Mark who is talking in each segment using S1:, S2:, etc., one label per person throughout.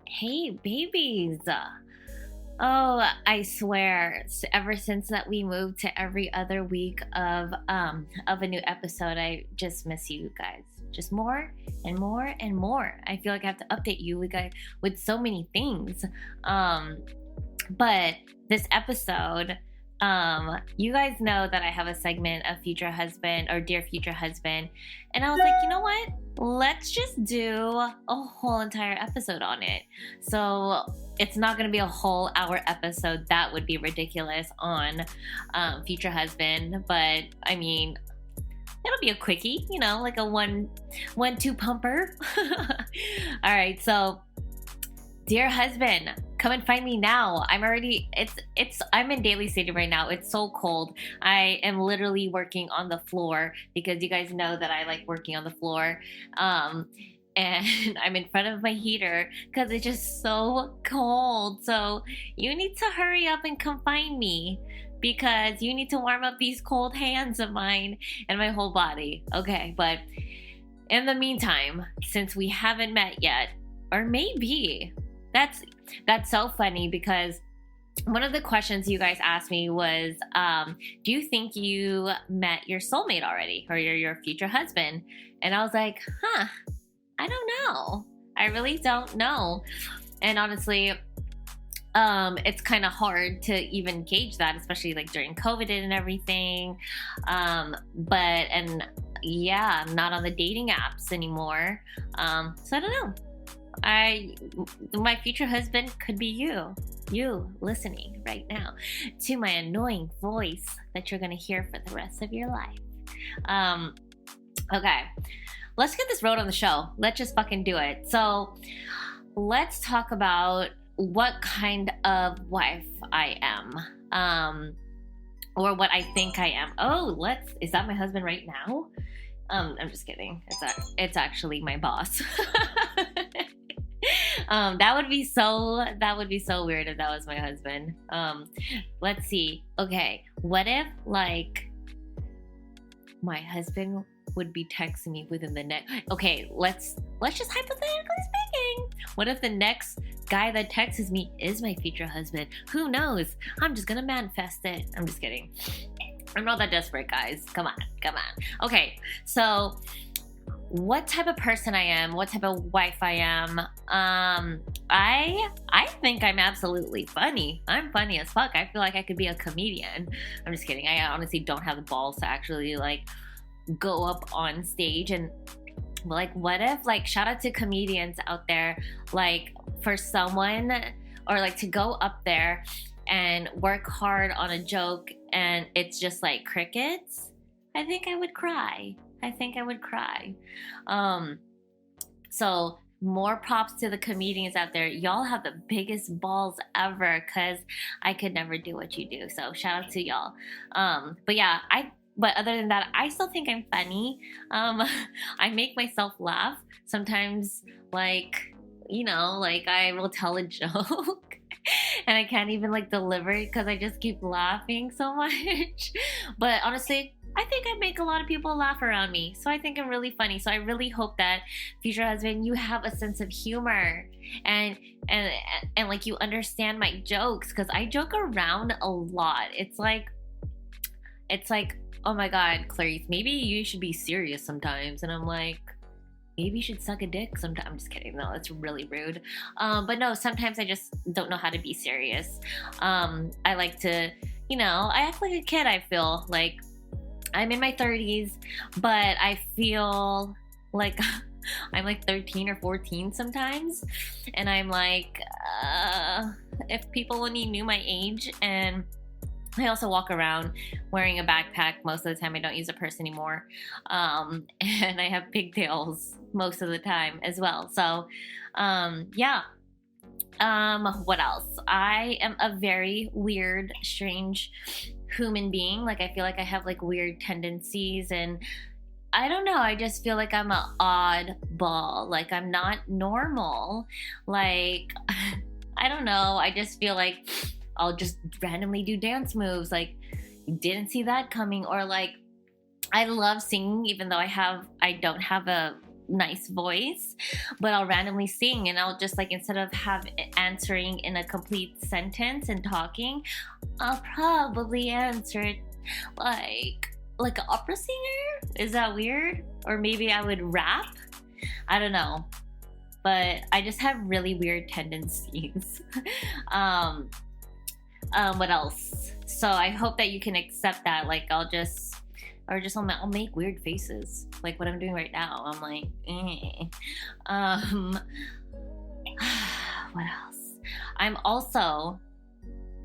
S1: Hey, babies. Oh, I swear, ever since that we moved to every other week of a new episode, I just miss you guys. Just more and more and more. I feel like I have to update you with so many things. But this episode, you guys know that I have a segment of future husband or dear future husband, and I was like, you know what? Let's just do a whole entire episode on it. So it's not going to be a whole hour episode. That would be ridiculous on future husband. But I mean, it'll be a quickie, like a one-two pumper. All right, so dear husband, come and find me now. I'm in Daly City right now. It's so cold. I am literally working on the floor because you guys know that I like working on the floor. And I'm in front of my heater because it's just so cold. So you need to hurry up and come find me because you need to warm up these cold hands of mine and my whole body. Okay, but in the meantime, since we haven't met yet, or maybe that's so funny because one of the questions you guys asked me was, do you think you met your soulmate already or your future husband? And I was like, I don't know. I really don't know. And honestly, it's kind of hard to even gauge that, especially like during COVID and everything. And yeah, I'm not on the dating apps anymore. So I don't know. My future husband could be you listening right now to my annoying voice that you're going to hear for the rest of your life. Okay, let's get this road on the show. Let's just fucking do it. So let's talk about what kind of wife I am, or what I think I am. Is that my husband right now? I'm just kidding. It's actually my boss. That would be so weird if that was my husband. Let's see. Okay, what if like my husband would be texting me within the next? Okay, let's just hypothetically speaking. What if the next guy that texts me is my future husband? Who knows? I'm just gonna manifest it. I'm just kidding. I'm not that desperate, guys. Come on. Okay, so what type of person I am, what type of wife I am. I think I'm absolutely funny. I'm funny as fuck. I feel like I could be a comedian. I'm just kidding. I honestly don't have the balls to actually like go up on stage and like, what if like, shout out to comedians out there, like for someone or like to go up there and work hard on a joke and it's just like crickets. I think I would cry. So more props to the comedians out there. Y'all have the biggest balls ever because I could never do what you do. So shout out to y'all. But other than that, I still think I'm funny. I make myself laugh. Sometimes like I will tell a joke and I can't even like deliver it because I just keep laughing so much. But honestly, I think I make a lot of people laugh around me. So I think I'm really funny. So I really hope that future husband, you have a sense of humor and like you understand my jokes because I joke around a lot. It's like, oh my God, Clarice, maybe you should be serious sometimes. And I'm like, maybe you should suck a dick sometimes. I'm just kidding. No, that's really rude. But no, sometimes I just don't know how to be serious. I like to, I act like a kid, I feel like. I'm in my 30s, but I feel like I'm like 13 or 14 sometimes. And I'm like, if people only knew my age. And I also walk around wearing a backpack most of the time. I don't use a purse anymore. And I have pigtails most of the time as well. So, yeah. What else? I am a very weird, strange human being. Like I feel like I have like weird tendencies and I don't know. I just feel like I'm an oddball. Like I'm not normal. Like, I don't know. I just feel like I'll just randomly do dance moves. Like didn't see that coming. Or like I love singing even though I don't have a nice voice, but I'll randomly sing, and I'll just like, instead of answering in a complete sentence and talking, I'll probably answer it like an opera singer. Is that weird? Or maybe I would rap. I don't know, but I just have really weird tendencies. What else? So I hope that you can accept that. Like, I'll make weird faces, like what I'm doing right now. I'm like, what else? I'm also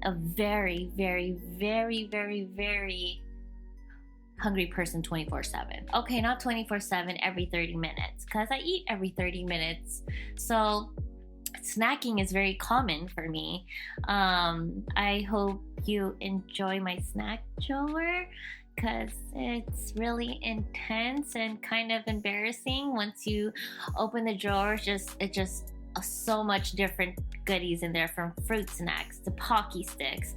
S1: a very, very, very, very, very hungry person 24/7. Okay, not 24/7, every 30 minutes, because I eat every 30 minutes. So snacking is very common for me. I hope you enjoy my snack drawer, because it's really intense and kind of embarrassing. Once you open the drawer, it just so much different goodies in there, from fruit snacks to Pocky Sticks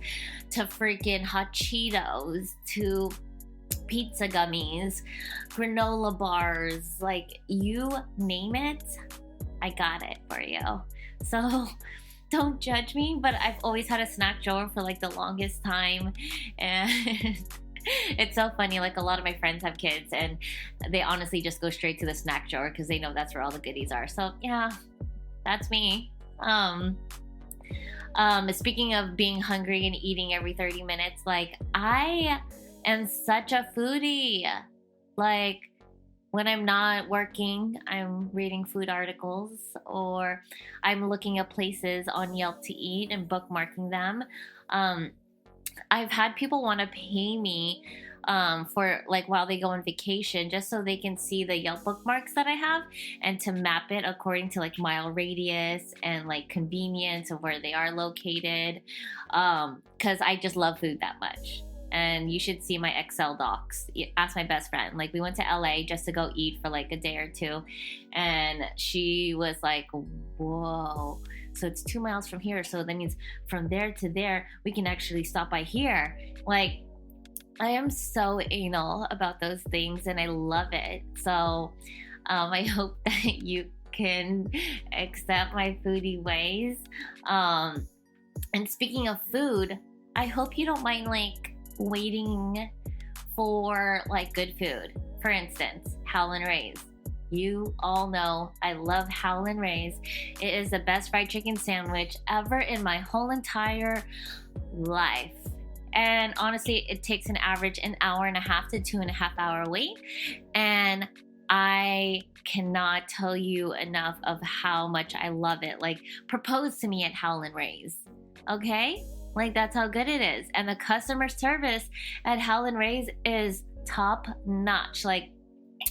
S1: to freaking hot Cheetos to pizza gummies, granola bars, like you name it, I got it for you. So don't judge me, but I've always had a snack drawer for like the longest time, and it's so funny. Like, a lot of my friends have kids, and they honestly just go straight to the snack drawer because they know that's where all the goodies are. So yeah, that's me. Speaking of being hungry and eating every 30 minutes, like, I am such a foodie. Like, when I'm not working, I'm reading food articles, or I'm looking up places on Yelp to eat and bookmarking them. I've had people want to pay me for, like, while they go on vacation, just so they can see the Yelp bookmarks that I have, and to map it according to like mile radius and like convenience of where they are located, because I just love food that much. And you should see my Excel docs. Ask my best friend. Like, we went to LA just to go eat for like a day or two, and she was like, whoa, so it's 2 miles from here, so that means from there to there we can actually stop by here. Like, I am so anal about those things, and I love it. So I hope that you can accept my foodie ways. And speaking of food, I hope you don't mind like waiting for like good food. For instance, Howlin' Ray's. You all know I love Howlin' Ray's. It is the best fried chicken sandwich ever in my whole entire life. And honestly, it takes an average an hour and a half to 2.5 hour wait. And I cannot tell you enough of how much I love it. Like, propose to me at Howlin' Ray's, okay? Like, that's how good it is. And the customer service at Howlin' Ray's is top notch. Like,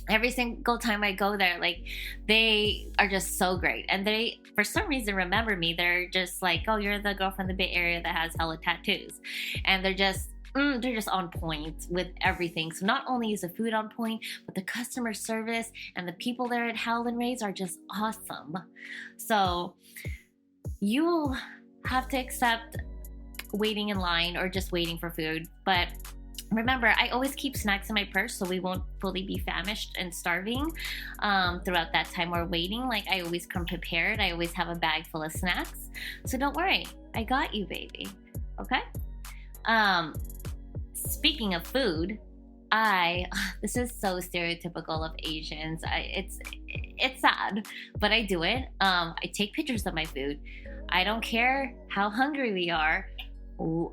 S1: every single time I go there, like, they are just so great. And they, for some reason, remember me. They're just like, oh, you're the girl from the Bay Area that has hella tattoos. And they're just on point with everything. So not only is the food on point, but the customer service and the people there at Howlin' Ray's are just awesome. So you have to accept waiting in line or just waiting for food. But remember, I always keep snacks in my purse so we won't fully be famished and starving throughout that time we're waiting. Like, I always come prepared. I always have a bag full of snacks. So don't worry, I got you, baby. Okay? Speaking of food, this is so stereotypical of Asians. It's sad, but I do it. I take pictures of my food. I don't care how hungry we are.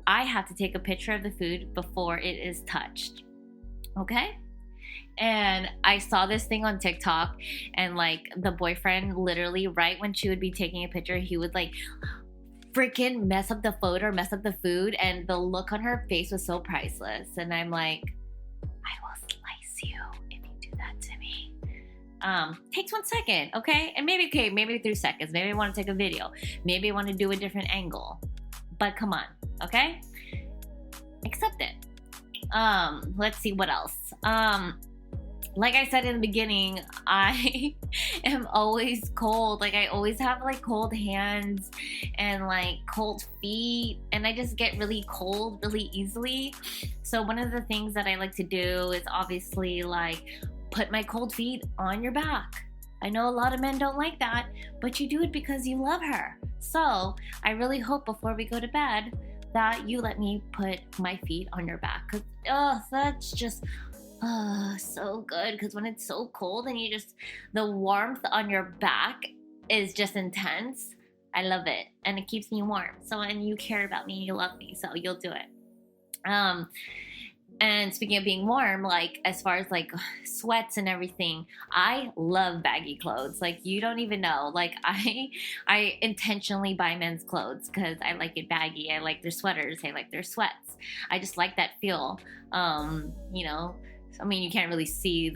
S1: I have to take a picture of the food before it is touched. Okay? And I saw this thing on TikTok, and like, the boyfriend literally, right when she would be taking a picture, he would like freaking mess up the photo or mess up the food, and the look on her face was so priceless. And I'm like, I will slice you if you do that to me. Takes 1 second, okay? And maybe 3 seconds. Maybe I want to take a video. Maybe I want to do a different angle. But come on, okay? Accept it. Let's see what else. Like I said in the beginning, I am always cold. Like, I always have like cold hands and like cold feet, and I just get really cold really easily. So one of the things that I like to do is obviously like put my cold feet on your back. I know a lot of men don't like that, but you do it because you love her. So I really hope before we go to bed that you let me put my feet on your back. Cause that's just so good. Cause when it's so cold and the warmth on your back is just intense. I love it, and it keeps me warm. So, and you care about me, you love me, so you'll do it. And speaking of being warm, like as far as like sweats and everything, I love baggy clothes. Like you don't even know. Like I intentionally buy men's clothes because I like it baggy. I like their sweaters. I like their sweats. I just like that feel. You know, I mean, you can't really see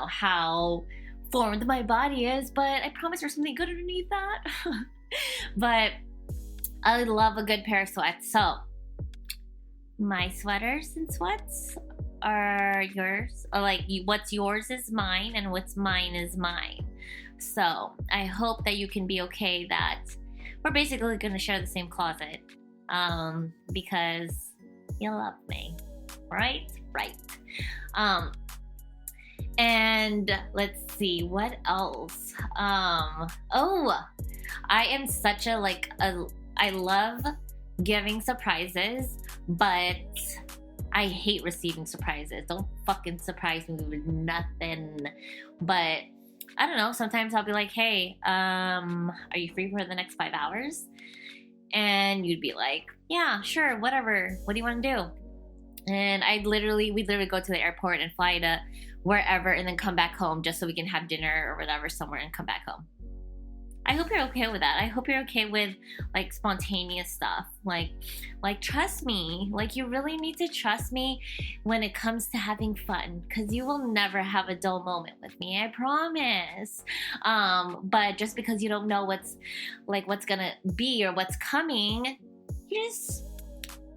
S1: how formed my body is, but I promise there's something good underneath that. But I love a good pair of sweats. So my sweaters and sweats are yours, or like what's yours is mine and what's mine is mine. So I hope that you can be okay that we're basically going to share the same closet, because you love me, right? And let's see what else. I am such I love giving surprises, but I hate receiving surprises. Don't fucking surprise me with nothing. But I don't know, sometimes I'll be like, hey, are you free for the next 5 hours? And you'd be like, yeah, sure, whatever. What do you want to do? And we literally go to the airport and fly to wherever and then come back home just so we can have dinner or whatever somewhere and come back home. I hope you're okay with that. I hope you're okay with like spontaneous stuff. Like trust me. Like you really need to trust me when it comes to having fun, because you will never have a dull moment with me. I promise. But just because you don't know what's gonna be or what's coming, you just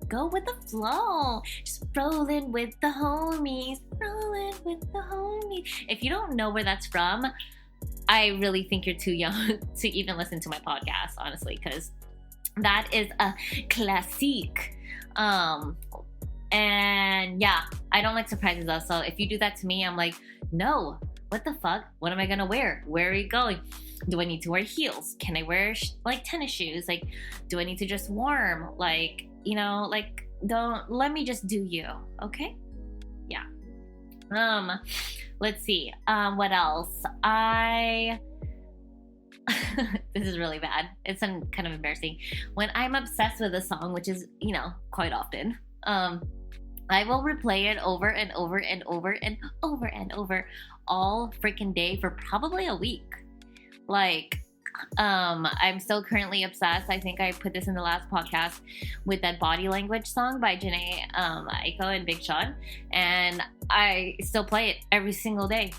S1: go with the flow. Just rolling with the homies. If you don't know where that's from, I really think you're too young to even listen to my podcast, honestly, because that is a classique. And yeah, I don't like surprises though. So if you do that to me, I'm like, no, what the fuck? What am I gonna wear? Where are you going? Do I need to wear heels? Can I wear tennis shoes? Like, do I need to dress warm? Like, don't let me just do you, okay? Yeah. Let's see. What else? This is really bad. It's kind of embarrassing. When I'm obsessed with a song, which is, quite often, I will replay it over and over and over and over and over all freaking day for probably a week. Like, I'm still currently obsessed. I think I put this in the last podcast with that Body Language song by Janae Aiko and Big Sean, and I still play it every single day.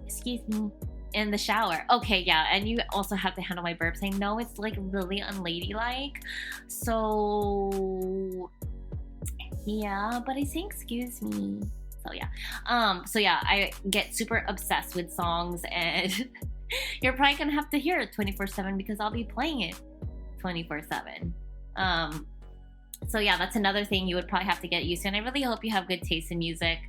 S1: Excuse me. In the shower. Okay, yeah, and you also have to handle my burps. I know it's like really unladylike, so yeah, but I say excuse me. So yeah, I get super obsessed with songs, and you're probably gonna have to hear it 24/7 because I'll be playing it 24/7. So yeah, that's another thing you would probably have to get used to, and I really hope you have good taste in music.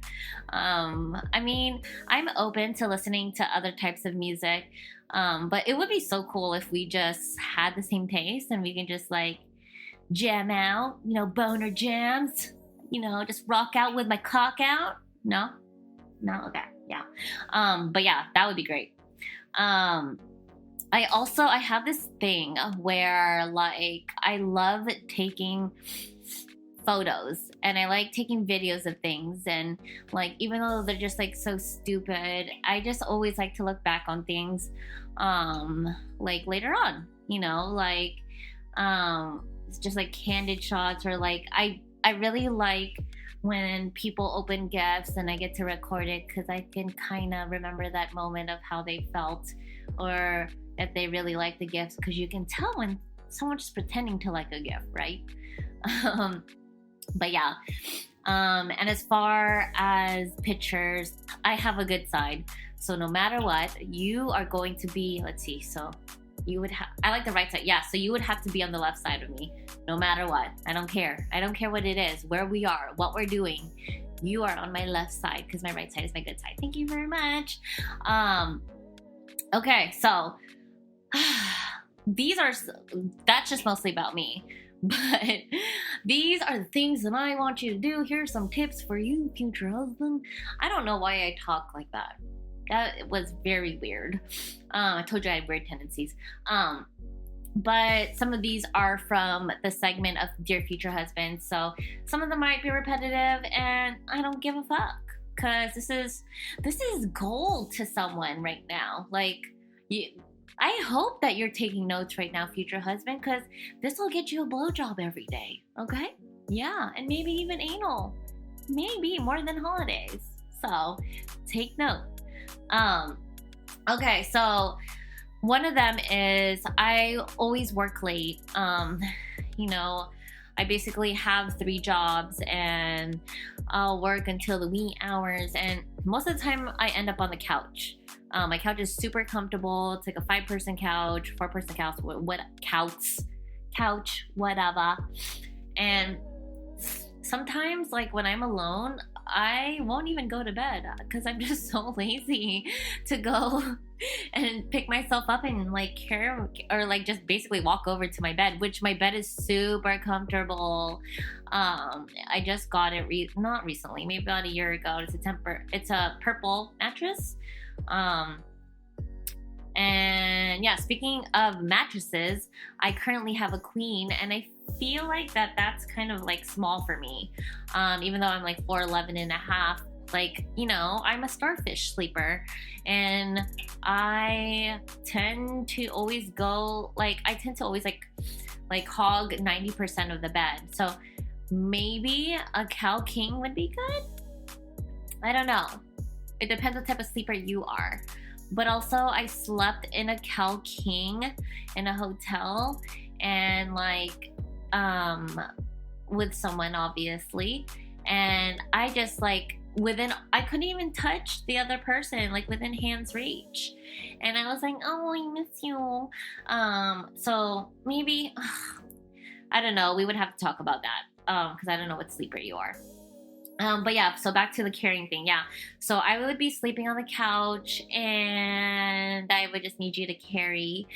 S1: I mean, I'm open to listening to other types of music, but it would be so cool if we just had the same taste and we can just like jam out, boner jams, just rock out with my cock out. No, okay, yeah. But yeah, that would be great. I have this thing where like I love taking photos and I like taking videos of things, and like even though they're just like so stupid, I just always like to look back on things like later on, it's just like candid shots, or like I really like when people open gifts and I get to record it because I can kind of remember that moment of how they felt, or if they really like the gifts, because you can tell when someone's pretending to like a gift, right? But yeah, and as far as pictures, I have a good side. So no matter what, you are going to be, let's see, so you would have, I like the right side. Yeah, so you would have to be on the left side of me, no matter what. I don't care what it is, where we are, what we're doing. You are on my left side because my right side is my good side. Thank you very much. Okay, so these are, that's just mostly about me. But these are the things that I want you to do. Here's some tips for you, future husband. I don't know why I talk like that. That was very weird. I told you I had weird tendencies. But some of these are from the segment of Dear Future Husband. So some of them might be repetitive, and I don't give a fuck. Because this is gold to someone right now. Like, I hope that you're taking notes right now, future husband, because this will get you a blowjob every day, okay? Yeah, and maybe even anal. Maybe more than holidays. So take note. Okay, so one of them is I always work late. I basically have 3 jobs and I'll work until the wee hours, and most of the time I end up on the couch. My couch is super comfortable. It's like a 5-person couch, 4-person couch, whatever. And sometimes, like when I'm alone, I won't even go to bed because I'm just so lazy to go and pick myself up and like care or like just basically walk over to my bed, which my bed is super comfortable. I just got it not recently, maybe about a year ago. It's a purple mattress. And yeah, speaking of mattresses, I currently have a queen, and I feel like that's kind of like small for me. Even though I'm like 4'11" and a half, like, I'm a starfish sleeper, and I tend to always hog 90% of the bed. So maybe a cow king would be good. I don't know. It depends what type of sleeper you are. But also, I slept in a cow king in a hotel, and with someone, obviously. And I just I couldn't even touch the other person, like within hand's reach. And I was like, oh, I miss you. So maybe, I don't know. We would have to talk about that. Because I don't know what sleeper you are. But yeah, so back to the carrying thing. Yeah. So I would be sleeping on the couch, and I would just need you to carry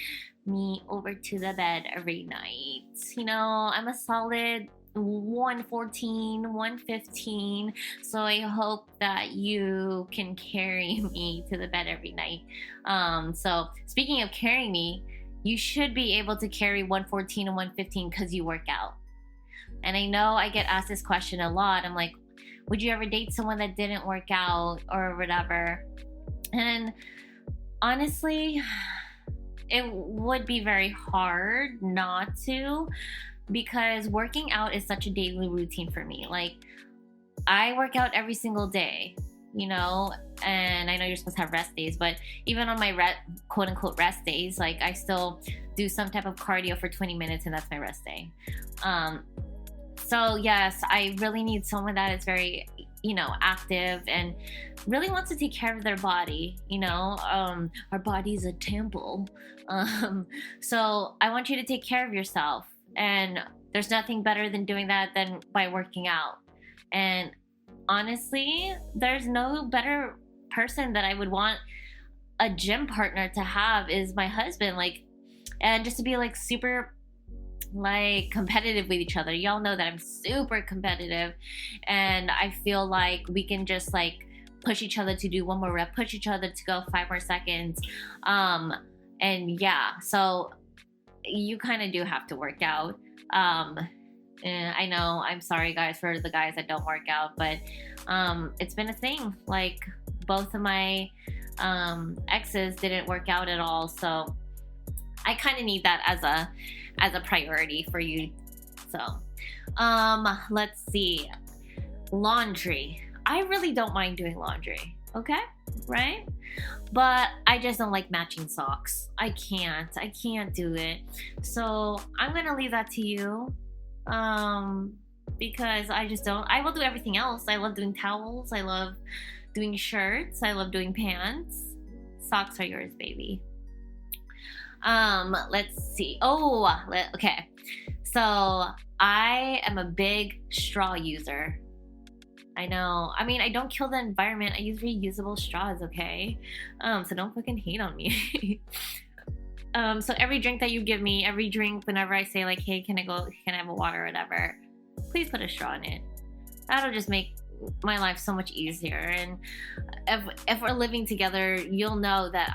S1: me over to the bed every night. I'm a solid 114, 115. So I hope that you can carry me to the bed every night. So speaking of carrying me, you should be able to carry 114 and 115 because you work out. And I know I get asked this question a lot. I'm like, would you ever date someone that didn't work out or whatever? And honestly, it would be very hard not to, because working out is such a daily routine for me. Like, I work out every single day, and I know you're supposed to have rest days, but even on my quote unquote rest days, like I still do some type of cardio for 20 minutes, and that's my rest day. So yes, I really need someone that is very, active and really wants to take care of their body. Our body's a temple. So I want you to take care of yourself, and there's nothing better than doing that than by working out. And honestly, there's no better person that I would want a gym partner to have is my husband. And just to be super competitive with each other. Y'all know that I'm super competitive, and I feel like we can just push each other to do one more rep, push each other to go 5 more seconds. And yeah, so you kind of do have to work out. And I know, I'm sorry guys for the guys that don't work out, but it's been a thing. Both of my exes didn't work out at all, so I kind of need that as a priority for you. So, let's see. Laundry. I really don't mind doing laundry. Okay? Right? But I just don't like matching socks. I can't do it. So I'm going to leave that to you. Because I just don't. I will do everything else. I love doing towels. I love doing shirts. I love doing pants. Socks are yours, baby. Let's see. Okay. So I am a big straw user. I know. I mean, I don't kill the environment. I use reusable straws, okay? So don't fucking hate on me. So every drink that you give me, every drink, whenever I say like, hey, can I have a water or whatever, please put a straw in it. That'll just make my life so much easier. And if we're living together, you'll know that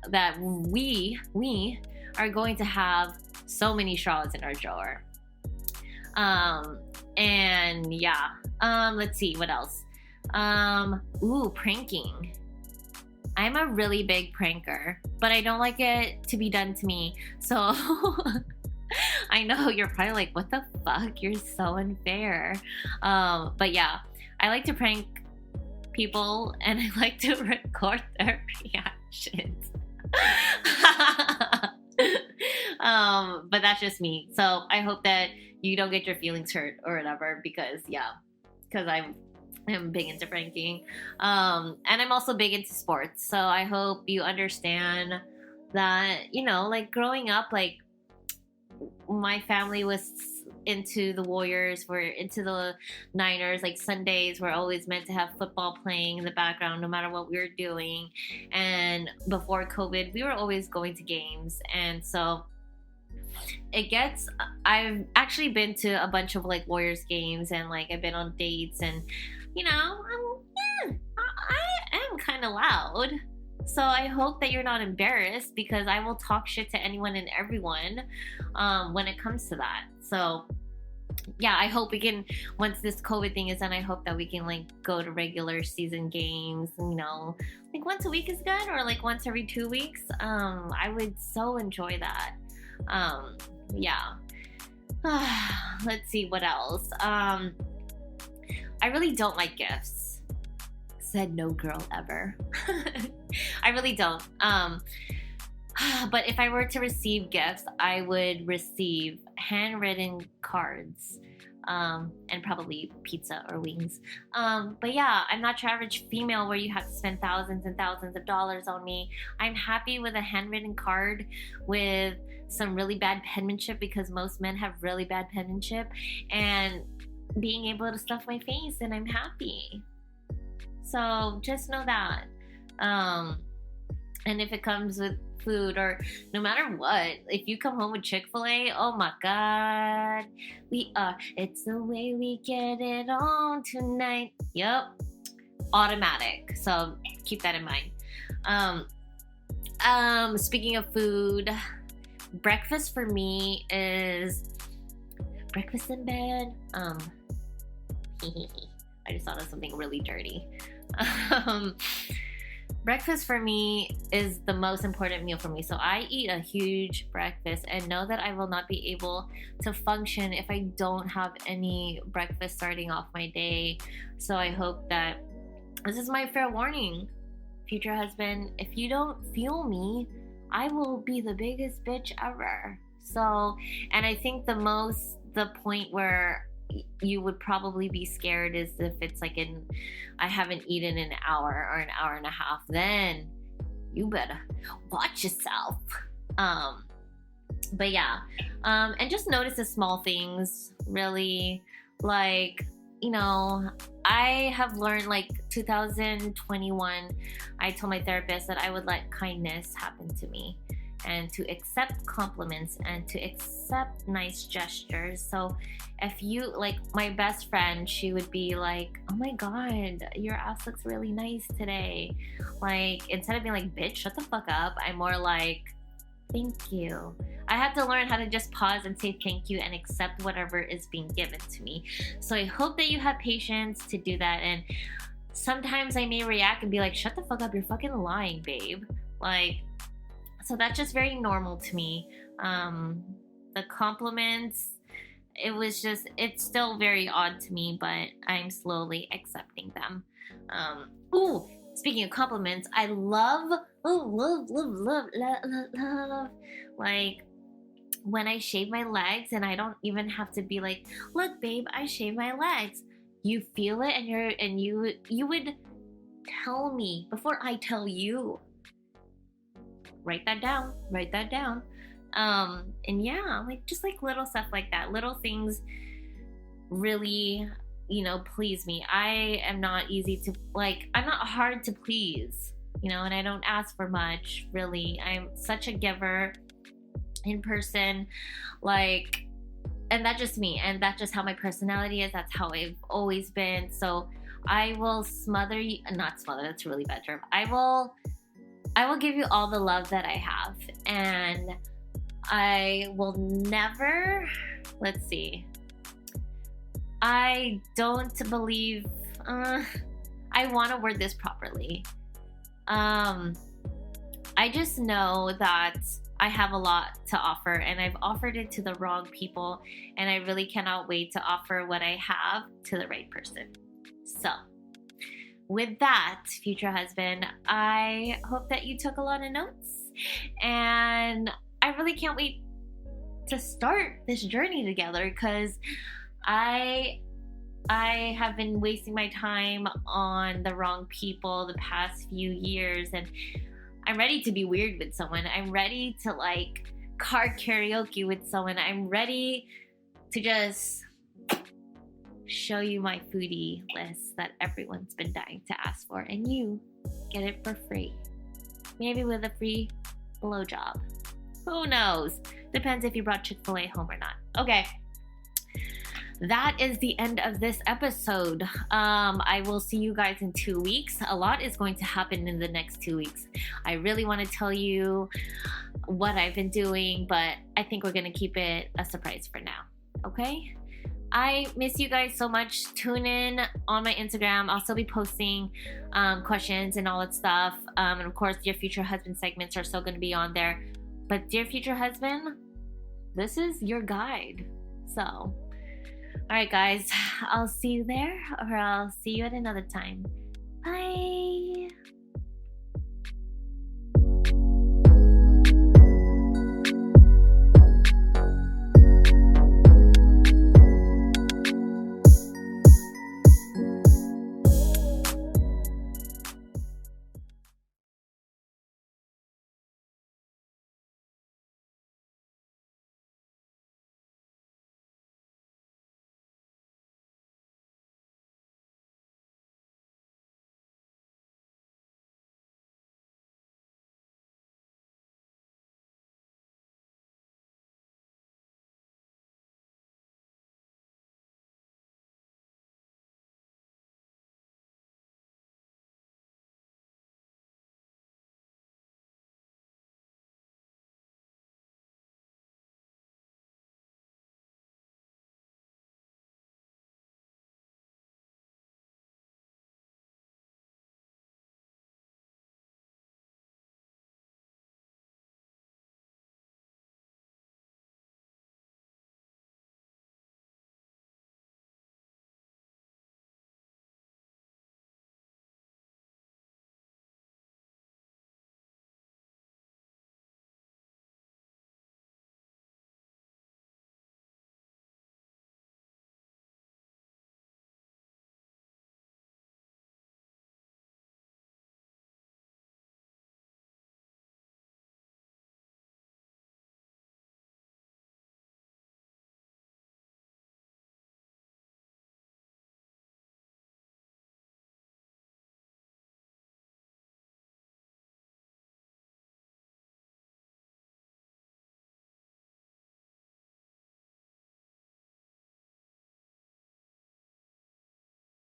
S1: that we are going to have so many straws in our drawer. And yeah. Let's see what else. Pranking. I'm a really big pranker, but I don't like it to be done to me. So I know you're probably like, what the fuck? You're so unfair. But yeah, I like to prank people and I like to record their reactions. But that's just me. So I hope that you don't get your feelings hurt or whatever, because I'm big into pranking. And I'm also big into sports. So I hope you understand that, like growing up, like my family was into the Warriors, we're into the Niners. Like Sundays we're always meant to have football playing in the background no matter what we were doing. And before COVID, we were always going to games. And so I've actually been to a bunch of like Warriors games, and like I've been on dates, and I am kind of loud. So I hope that you're not embarrassed, because I will talk shit to anyone and everyone when it comes to that. So yeah, I hope we can, once this COVID thing is done, I hope that we can like go to regular season games, like once a week is good, or like once every 2 weeks. I would so enjoy that. Yeah. Let's see what else. I really don't like gifts. Said no girl ever. I really don't. But if I were to receive gifts, I would receive handwritten cards, and probably pizza or wings. But yeah, I'm not your average female where you have to spend thousands and thousands of dollars on me. I'm happy with a handwritten card with some really bad penmanship, because most men have really bad penmanship, and being able to stuff my face, and I'm happy. So just know that. And if it comes with food, or no matter what, if you come home with Chick-Fil-A, oh my God, it's the way we get it on tonight. Yep, automatic. So keep that in mind. Speaking of food, breakfast for me is breakfast in bed. I just thought of something really dirty. Breakfast for me is the most important meal for me. So I eat a huge breakfast, and know that I will not be able to function if I don't have any breakfast starting off my day. So I hope that this is my fair warning, future husband. If you don't feel me, I will be the biggest bitch ever. So, and I think the point where you would probably be scared is if it's like I haven't eaten in an hour or an hour and a half, then you better watch yourself. But yeah, and just notice the small things, really. Like, I have learned, like 2021, I told my therapist that I would let kindness happen to me, and to accept compliments, and to accept nice gestures. So if you, like my best friend, she would be like, oh my God, your ass looks really nice today. Like, instead of being like, bitch, shut the fuck up, I'm more like, thank you. I have to learn how to just pause and say thank you and accept whatever is being given to me. So I hope that you have patience to do that. And sometimes I may react and be like, shut the fuck up, you're fucking lying, babe. Like, so that's just very normal to me. The compliments, it's still very odd to me, but I'm slowly accepting them. Speaking of compliments, I love, like when I shave my legs, and I don't even have to be like, look, babe, I shave my legs. You feel it, and you would tell me before I tell you. Write that down. And yeah, like just like little stuff like that, little things really please me. I am not easy to, like, I'm not hard to please, and I don't ask for much, really. I'm such a giver in person, like, and that's just me, and that's just how my personality is. That's how I've always been. So I will smother you, not smother, that's a really bad term. I will give you all the love that I have, and I will never, let's see, I don't believe, I want to word this properly. I just know that I have a lot to offer, and I've offered it to the wrong people, and I really cannot wait to offer what I have to the right person. So, with that, future husband, I hope that you took a lot of notes, and I really can't wait to start this journey together, because I have been wasting my time on the wrong people the past few years, and I'm ready to be weird with someone. I'm ready to, like, card karaoke with someone. I'm ready to just show you my foodie list that everyone's been dying to ask for, and you get it for free. Maybe with a free blowjob. Who knows? Depends if you brought Chick-Fil-A home or not. Okay. That is the end of this episode. I will see you guys in 2 weeks. A lot is going to happen in the next 2 weeks. I really want to tell you what I've been doing, but I think we're going to keep it a surprise for now. Okay? I miss you guys so much. Tune in on my Instagram. I'll still be posting questions and all that stuff. And of course, Dear Future Husband segments are still going to be on there. But Dear Future Husband, this is your guide. So, all right, guys, I'll see you there, or I'll see you at another time. Bye.